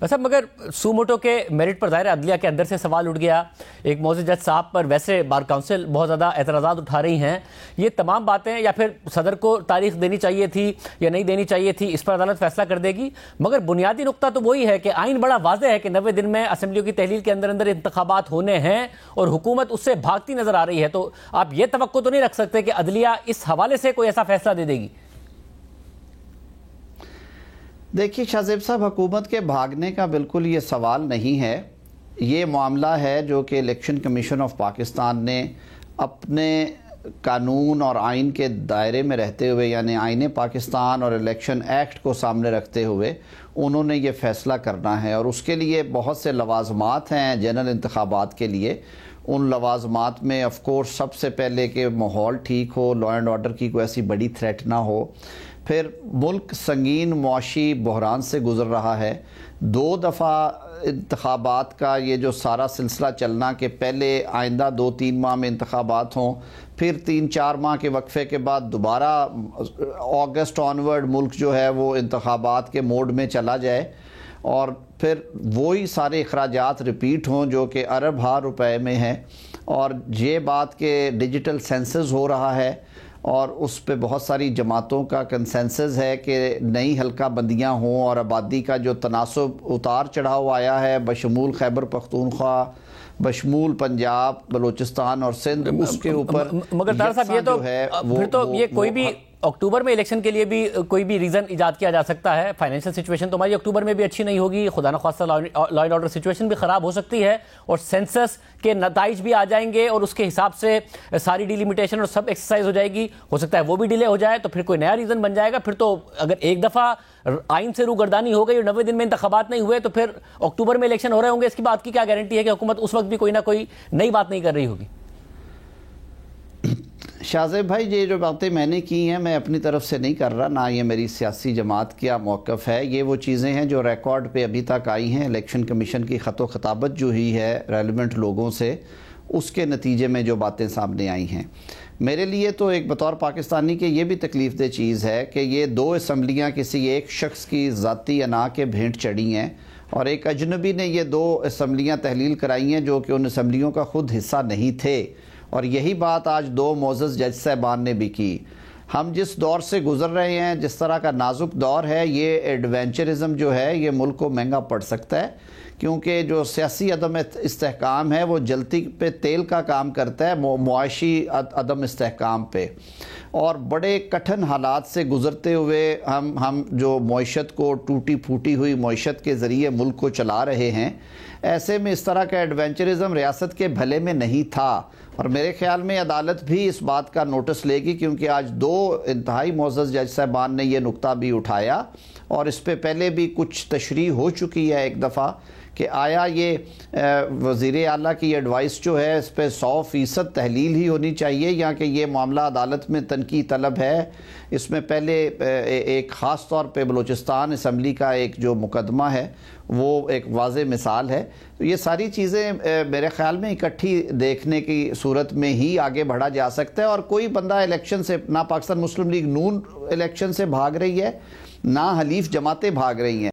ویسے مگر سو موٹو کے میرٹ پر ظاہر عدلیہ کے اندر سے سوال اٹھ گیا. ایک معزز جج صاحب پر ویسے بار کونسل بہت زیادہ اعتراضات اٹھا رہی ہیں. یہ تمام باتیں یا پھر صدر کو تاریخ دینی چاہیے تھی یا نہیں دینی چاہیے تھی، اس پر عدالت فیصلہ کر دے گی. مگر بنیادی نقطہ تو وہی ہے کہ آئین بڑا واضح ہے کہ 90 دن میں اسمبلیوں کی تحلیل کے اندر انتخابات ہونے ہیں اور حکومت اس سے بھاگتی نظر آ رہی ہے. تو آپ یہ توقع تو نہیں رکھ سکتے کہ عدلیہ اس حوالے سے کوئی ایسا فیصلہ دے دے گی؟ دیکھیے شاہ زیب صاحب، حکومت کے بھاگنے کا بالکل یہ سوال نہیں ہے. یہ معاملہ ہے جو کہ الیکشن کمیشن آف پاکستان نے اپنے قانون اور آئین کے دائرے میں رہتے ہوئے، یعنی آئین پاکستان اور الیکشن ایکٹ کو سامنے رکھتے ہوئے انہوں نے یہ فیصلہ کرنا ہے. اور اس کے لیے بہت سے لوازمات ہیں جنرل انتخابات کے لیے. ان لوازمات میں آف کورس سب سے پہلے کہ ماحول ٹھیک ہو، لا اینڈ آرڈر کی کوئی ایسی بڑی تھریٹ نہ ہو. پھر ملک سنگین معاشی بحران سے گزر رہا ہے. 2 دفعہ انتخابات کا یہ جو سارا سلسلہ چلنا کہ پہلے آئندہ 2-3 ماہ میں انتخابات ہوں، پھر 3-4 ماہ کے وقفے کے بعد دوبارہ اگست آنورڈ ملک جو ہے وہ انتخابات کے موڈ میں چلا جائے، اور پھر وہی سارے اخراجات ریپیٹ ہوں جو کہ ارب ہا روپے میں ہیں. اور یہ بات کہ ڈیجیٹل سینسس ہو رہا ہے اور اس پہ بہت ساری جماعتوں کا کنسنسس ہے کہ نئی حلقہ بندیاں ہوں اور آبادی کا جو تناسب اتار چڑھاؤ آیا ہے بشمول خیبر پختونخوا، بشمول پنجاب، بلوچستان اور سندھ، اس کے اوپر مگر طاہر صاحب یہ تو ہے پھر تو یہ کوئی بھی اکتوبر میں الیکشن کے لیے بھی کوئی بھی ریزن ایجاد کیا جا سکتا ہے. فائنینشل سچویشن تو ہماری اکتوبر میں بھی اچھی نہیں ہوگی، خدا نخواستہ لا اینڈ آرڈر سچویشن بھی خراب ہو سکتی ہے اور سینسس کے نتائج بھی آ جائیں گے اور اس کے حساب سے ساری ڈیلیمیٹیشن اور سب ایکسرسائز ہو جائے گی. ہو سکتا ہے وہ بھی ڈیلے ہو جائے تو پھر کوئی نیا ریزن بن جائے گا. پھر تو اگر ایک دفعہ آئین سے روگردانی ہو گئی اور 90 دن میں انتخابات نہیں ہوئے تو پھر اکتوبر میں الیکشن ہو رہے ہوں گے. اس کی بات کی کیا گارنٹی ہے کہ حکومت اس وقت بھی کوئی نہ کوئی نئی بات نہیں کر رہی ہوگی؟ شاہ زیب بھائی، یہ جو باتیں میں نے کی ہیں میں اپنی طرف سے نہیں کر رہا، نہ یہ میری سیاسی جماعت کیا موقف ہے. یہ وہ چیزیں ہیں جو ریکارڈ پہ ابھی تک آئی ہیں. الیکشن کمیشن کی خط و خطابت جو ہی ہے ریلیونٹ لوگوں سے، اس کے نتیجے میں جو باتیں سامنے آئی ہیں. میرے لیے تو ایک بطور پاکستانی کے یہ بھی تکلیف دہ چیز ہے کہ یہ 2 اسمبلیاں کسی ایک شخص کی ذاتی انا کے بھینٹ چڑھی ہیں اور ایک اجنبی نے یہ 2 اسمبلیاں تحلیل کرائی ہیں جو کہ ان اسمبلیوں کا خود حصہ نہیں تھے. اور یہی بات آج 2 معزز جج صاحبان نے بھی کی. ہم جس دور سے گزر رہے ہیں، جس طرح کا نازک دور ہے، یہ ایڈوینچرزم جو ہے یہ ملک کو مہنگا پڑ سکتا ہے، کیونکہ جو سیاسی عدم استحکام ہے وہ جلتی پہ تیل کا کام کرتا ہے معاشی عدم استحکام پہ. اور بڑے کٹھن حالات سے گزرتے ہوئے ہم جو معیشت کو ٹوٹی پھوٹی ہوئی معیشت کے ذریعے ملک کو چلا رہے ہیں، ایسے میں اس طرح کا ایڈوینچرزم ریاست کے بھلے میں نہیں تھا. اور میرے خیال میں عدالت بھی اس بات کا نوٹس لے گی، کیونکہ آج 2 انتہائی معزز جج صاحبان نے یہ نقطہ بھی اٹھایا اور اس پہ پہلے بھی کچھ تشریح ہو چکی ہے ایک دفعہ کہ آیا یہ وزیر اعلیٰ کی ایڈوائس جو ہے اس پہ 100% تحلیل ہی ہونی چاہیے یا کہ یہ معاملہ عدالت میں تنقیح طلب ہے. اس میں پہلے ایک خاص طور پہ بلوچستان اسمبلی کا ایک جو مقدمہ ہے وہ ایک واضح مثال ہے. تو یہ ساری چیزیں میرے خیال میں اکٹھی دیکھنے کی صورت میں ہی آگے بڑھا جا سکتا ہے. اور کوئی بندہ الیکشن سے، نہ پاکستان مسلم لیگ نون الیکشن سے بھاگ رہی ہے، نہ حلیف جماعتیں بھاگ رہی ہیں.